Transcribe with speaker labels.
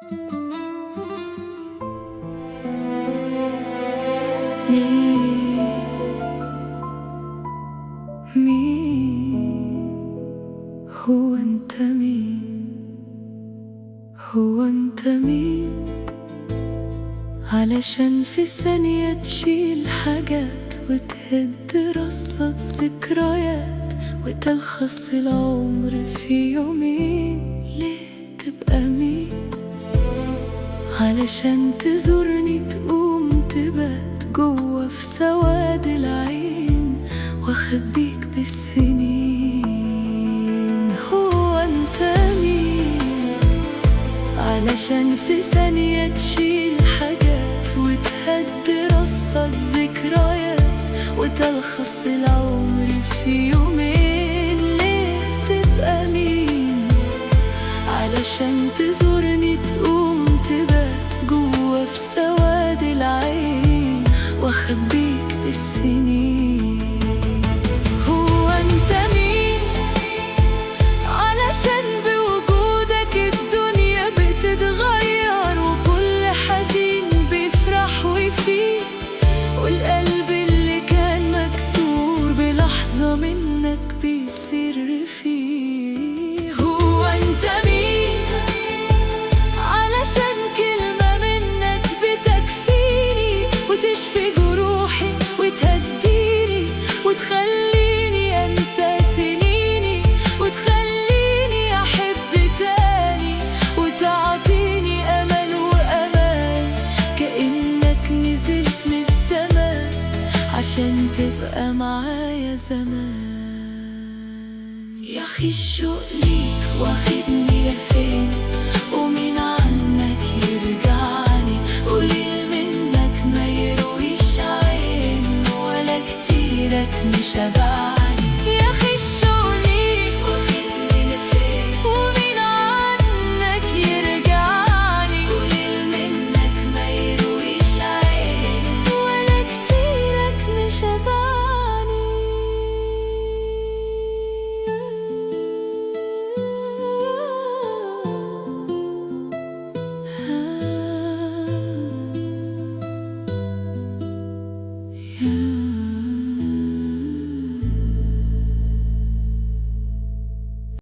Speaker 1: هو انت مين؟ هو انت مين؟ علشان في ثانية تشيل حاجات وتهد رصة ذكريات وتلخص العمر في يومين. ليه تبقى مين؟ علشان تزورني تقوم تبات جوا في سواد العين واخبيك بالسنين. هو انت مين؟ علشان في ثانية تشيل حاجات وتهد رصة ذكريات وتلخص العمر في يومين. ليه تبقى مين؟ علشان تزورني تقوم تبات جوا في سواد العين واخبيك بالسنين. هو انت مين؟ علشان بوجودك الدنيا بتتغير وكل حزين بيفرح ويفيق والقلب اللي كان مكسور بلحظة منك بيسر فيه. هو انت مين؟ علشان كلمة منك بتكفيني وتشفي جروحي وتهديني وتخليني انسى سنيني وتخليني احب تاني وتعطيني امل وامان كأنك نزلت من السماء عشان تبقى معايا زمان. يا اخي الشوق ليك واخدني